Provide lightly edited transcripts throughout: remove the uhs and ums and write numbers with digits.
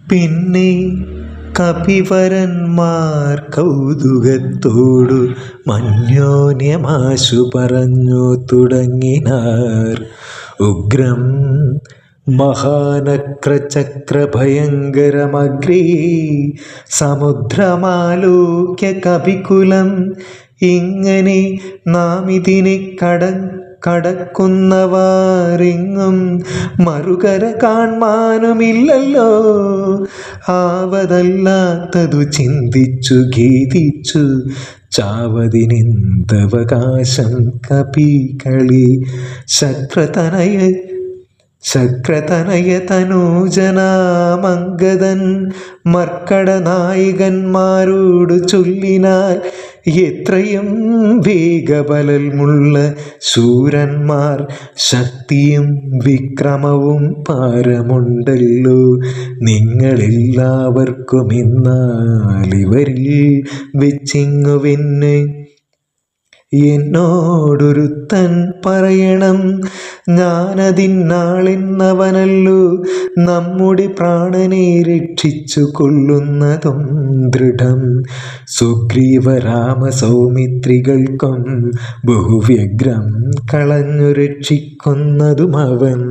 പിന്നെ കപിവരന്മാർ കൗതുകത്തോടു മന്യോന്യമാശു പറഞ്ഞു തുടങ്ങിനാർ. ഉഗ്രം മഹാനക്രചക്രഭയങ്കരമഗ്രേ സമുദ്രമാലോക്യ കപികുലം. ഇങ്ങനെ നാം ഇതിനെ കടക്കുന്നവാറിങ്ങും മറുകര കാൺമാനുമില്ലല്ലോ. ആവതല്ലാത്തതു ചിന്തിച്ചു ഖേദിച്ചു ചാവതിനെന്തവകാശം കപികളി. ശക്രതനയ തനൂജനാമംഗദൻ മർക്കടനായകന്മാരോടു ചൊല്ലിനാൽ, എത്രയും വേഗബലമുള്ള ശൂരന്മാർ ശക്തിയും വിക്രമവും പാരമുണ്ടല്ലോ നിങ്ങളെല്ലാവർക്കും. എന്നാലിവരിൽ വെച്ചിങ്ങുവെന്ന് എന്നോടൊരുത്തൻ പറയണം. ഞാനതിന്നാളെന്നവനല്ലോ നമ്മുടെ പ്രാണനെ രക്ഷിച്ചു കൊള്ളുന്നതും ദൃഢം. സുഗ്രീവരാമ സൗമിത്രികൾക്കും ബഹുവ്യഗ്രം കളഞ്ഞു രക്ഷിക്കുന്നതും അവൻ.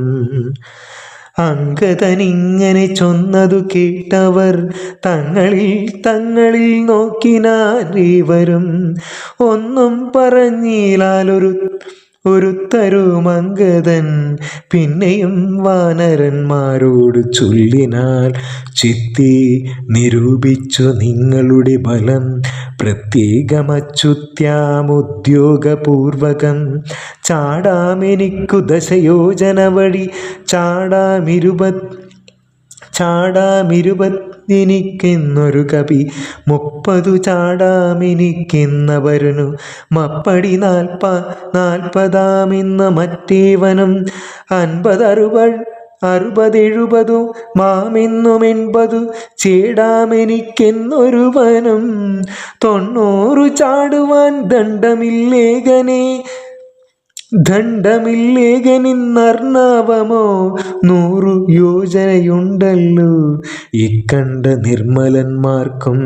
അംഗദനിങ്ങനെ ചൊന്നതു കേട്ടവർ തങ്ങളിൽ നോക്കിനാരിവരും. ഒന്നും ഒരുത്തരുമംഗദൻ പിന്നെയും വാനരന്മാരോട് ചൊല്ലിനാൽ, ചിത്തി നിരൂപിച്ചു നിങ്ങളുടെ ബലം പ്രത്യേകമച്യുത്യാമുദ്യോഗപൂർവകം. ചാടാമെനിക്കു ദശയോജന വഴി ചാടാമിരുപത്തിനിക്കെന്നൊരു കപി, 30 ചാടാമെനിക്കെന്നവരനു മപ്പടി 40 മറ്റേവനും, 50-60-70 മാമെന്നും 80 ചേടാമെനിക്കെന്നൊരുവനും. 90 ചാടുവാൻ ദണ്ഡമില്ലേകനിന്നർണവമോ 100 യോജനയുണ്ടല്ലോ. ഇക്കണ്ട നിർമ്മലന്മാർക്കും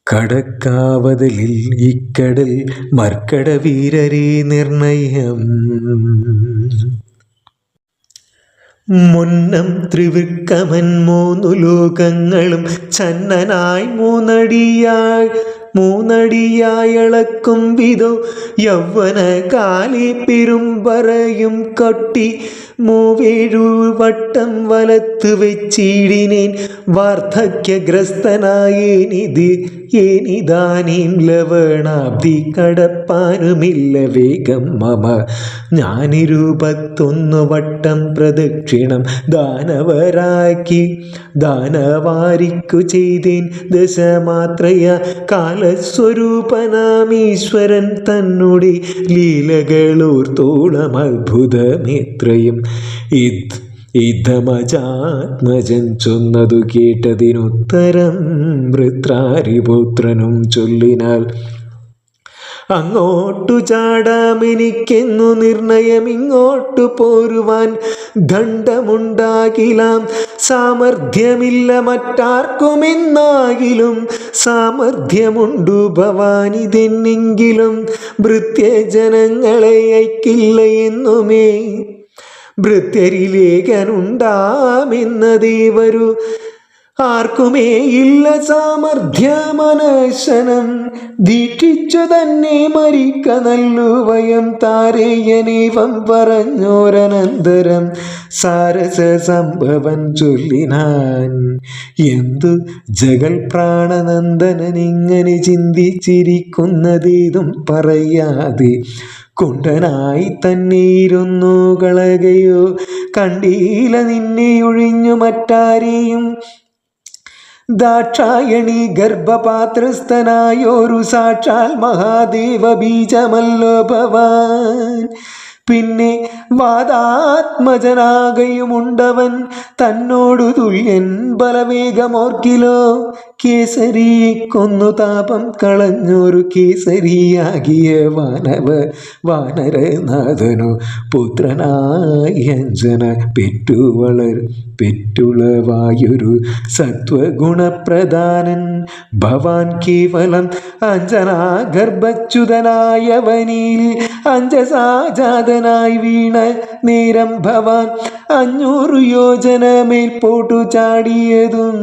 കടക്കാവതലിൽ ഇക്കടൽ മർക്കട വീരരെ നിർണയം. മുന്നം ത്രിവിക്രമൻ 3 ലോകങ്ങളും ചന്നനായി മൂന്നടിയായളക്കും വിധോ യൗവന കാലി പെരുമ്പറയും കൊട്ടി 7 വട്ടം വലത്ത് വെച്ചിടിനേൻ. വാർദ്ധക്യഗ്രസ്തനായേനിതാനീം ലവണാബ്ധി കടപ്പാനുമില്ല വേഗം മമ. ഞാൻ 21 വട്ടം പ്രദക്ഷിണം ദാനവാരിക്കു ചെയ്തേൻ. ദശമാത്രയ കാലസ്വരൂപനാമീശ്വരൻ തന്നുടെ ലീലകളോർത്തോളം അത്ഭുതമേത്രയും. ഇതമജാത്മജൻ ചൊന്നതു കേട്ടതിനുത്തരം വൃത്രാരിപുത്രനും ചൊല്ലിനാൽ, അങ്ങോട്ടു ചാടാമെനിക്കെന്നു നിർണയം. ഇങ്ങോട്ടു പോരുവാൻ ദണ്ഡമുണ്ടാകിലാം. സാമർഥ്യമില്ല മറ്റാർക്കുമെന്നാകിലും സാമർഥ്യമുണ്ടു ഭവാനിതെന്നെങ്കിലും. ഭൃത്യജനങ്ങളെ അയക്കില്ല എന്നുമേ ഭൃത്യരിലേഖനുണ്ടാമെന്നതേ വരൂ. ആർക്കുമേ ഇല്ല സാമർഥ്യമനശനം. ദീക്ഷിച്ചു തന്നെ മരിക്ക നല്ലു വയം. താരേയനേവം പറഞ്ഞോരനന്തരം സാരസ സംഭവൻ ചൊല്ലിനാൻ. എന്തു ജഗൽ പ്രാണനന്ദനനിങ്ങനെ ചിന്തിച്ചിരിക്കുന്നതേതും പറയാതെ കുണ്ടനായി തന്നെ ഇരുന്നു കളകയോ. കണ്ടീല നിന്നെ ഒഴിഞ്ഞു മറ്റാരെയും. ദാക്ഷായണി ഗർഭപാത്രസ്ഥനായോരു സാക്ഷാൽ മഹാദേവ ബീജമല്ലോ ഭവാൻ. പിന്നെ വാദാത്മജനാകയുമുണ്ടവൻ തന്നോടു തുല്യൻ ബലവേഗമോർക്കിലോ. കേസരിയെ കൊന്നു താപം കളഞ്ഞൊരു കേസരിയാകിയ വാനരനാഥനു പുത്രനായി അഞ്ജന പെറ്റുളവായൊരു സത്വഗുണപ്രധാനൻ ഭവാൻ കേവലം അഞ്ജനാഗർഭച്യുതനായവനിൽ അഞ്ജസാജാതനായി വീണ നേരം ഭവാൻ 500 യോജന മേൽപോട്ടു ചാടിയതും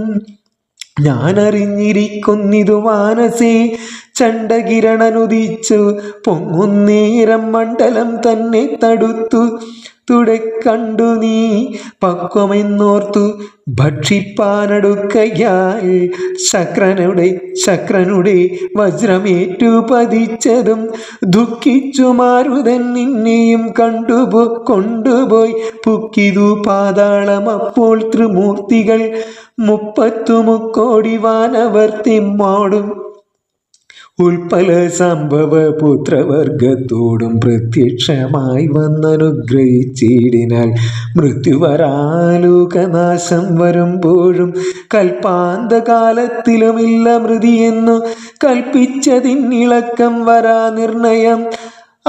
ഞാനറിഞ്ഞിരിക്കുന്നിതു മാനസേ. ചണ്ഡകിരണനുദിച്ചു പൊങ്ങുന്നേരം മണ്ഡലം തന്നെ തടുത്തു കണ്ടു നീ പക്വമെന്നോർത്തു ഭക്ഷിപ്പാനടുക്കയാൽ ശക്രനുടെ വജ്രമേറ്റു പതിച്ചതും ദുഃഖിച്ചു മാരുതൻ നിന്നെയും കൊണ്ടുപോയി പുക്കിതു പാതാളം. അപ്പോൾ ത്രിമൂർത്തികൾ 30 മുക്കോടി വാനവർ തിമ്മോടും ഉൽപ്പല സംഭവ പുത്രവർഗത്തോടും പ്രത്യക്ഷമായി വന്നനുഗ്രഹിച്ചിടിനാൽ മൃത്യുവരാലോകനാശം വരുമ്പോഴും കൽപ്പാന്തകാലത്തിലുമില്ല മൃതിയെന്നു കൽപ്പിച്ചതിന്നിളക്കം വരാ നിർണയം.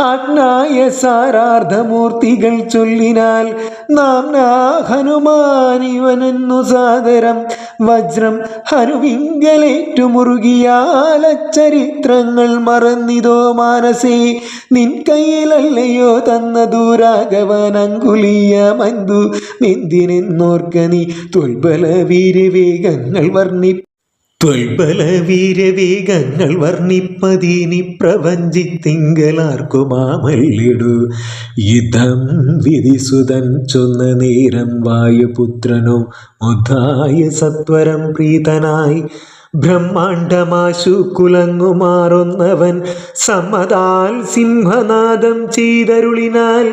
ആജ്ഞായ സാരാർദ്ധമൂർത്തികൾ ചൊല്ലിനാൽ നാംനാ ഹനുമാനിവനെന്നു സാദരം വജ്രം ഹനുവിങ്കലേറ്റുമുറുകിയാൽ ചരിത്രങ്ങൾ മറന്നിതോ മാനസേ. നിൻ കയ്യിലല്ലയോ തന്നതു രാഘവനങ്കുലീയമന്തു മെന്തിനെന്നോർക്ക നീ. ത്വൽബല വീരവേഗങ്ങൾ വർണ്ണിപ്പതിനി പ്രപഞ്ചത്തിങ്കലാർക്കുമാമല്ലിടു. യുദ്ധം വിധിസുതൻ ചൊന്ന നേരം വായുപുത്രനോ മുദ്ധായ സത്വരം പ്രീതനായി ബ്രഹ്മാണ്ടമാശു കുലങ്ങുമാറുന്നവൻ സമ്മതാൽ സിംഹനാദം ചെയ്തരുളിനാൽ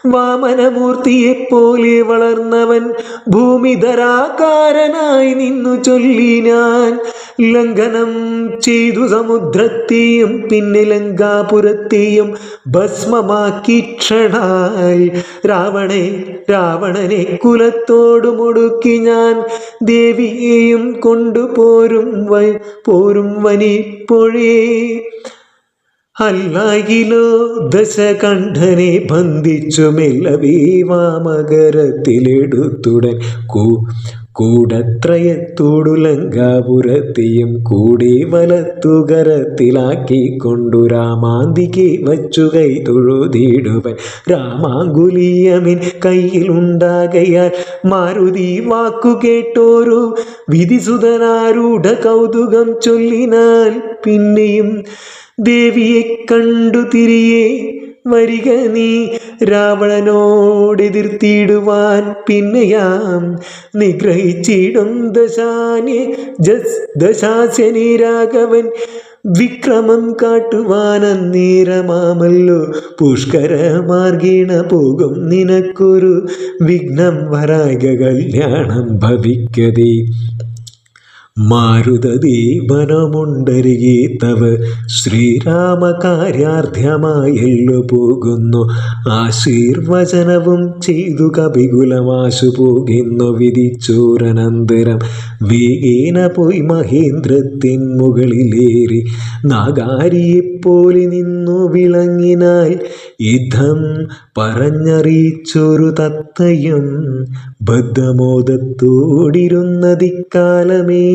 വാമനമൂർത്തിയെപ്പോലെ വളർന്നവൻ ഭൂമിധരാകാരനായി നിന്നു ചൊല്ലിനാൻ. ലംഘനം ചെയ്തു സമുദ്രത്തെയും പിന്നെ ലങ്കാപുരത്തെയും ഭസ്മമാക്കി ക്ഷണാൽ രാവണനെ കുലത്തോടു മുടുക്കി ഞാൻ ദേവിയെയും കൊണ്ടുപോരും വനിപ്പോഴേ. അല്ലാകിലോ ദശകണ്ഠനെ ബന്ധിച്ചു മെല്ലവേ വാമകരത്തിലെടുത്തുടൻ കൂടത്രയത്തോടു ലങ്കാപുരത്തെയും കൂടെ വലത്തുകരത്തിലാക്കിക്കൊണ്ടു രാമാന്തികെ വച്ചു കൈ തൊഴുതിടുവൻ. രാമാങ്കുലീയമിൻ കയ്യിലുണ്ടാകയാൽ മാരുതി വാക്കു കേട്ടോരു വിധിസുതനാരൂഢ കൗതുകം ചൊല്ലിനാൽ പിന്നെയും ദേവിയെ കണ്ടു തിരിയെ വരിക നീ രാവണനോടെതിർത്തിടുവാൻ. പിന്നെയാം നിഗ്രഹിച്ചിടും ദശാസ്യനെ രാഘവൻ വിക്രമം കാട്ടുവാൻ. അന്നേരമാമല്ലോ പുഷ്കര മാർഗീണ പോകും നിനക്കൊരു വിഘ്നം വരാക കല്യാണം ഭവിക്കതേ. മാരുതദേവനമുണ്ടരികെ തവ ശ്രീരാമകാര്യാർത്ഥ്യമായല്ലോ പോകുന്നു. ആശീർവചനവും ചെയ്തു കപികുലമാശു പോകുന്നു വിധിച്ചോരനന്തരം വേഗേന പോയി മഹേന്ദ്രത്തിൻ മുകളിലേറി നാഗാരിയെപ്പോലെ നിന്നു വിളങ്ങിനാൽ യുദ്ധം പറഞ്ഞറിയിച്ചൊരു തത്തയും ബദ്ധമോദത്തോടിരുന്നതിക്കാലമേ.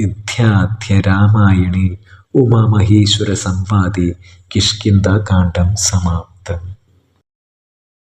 ഇത്യാദ്യ രാമായണേ ഉമാമഹേശ്വര സംവാദേ കിഷ്കിന്ധാകാണ്ഡം സമാപ്തം.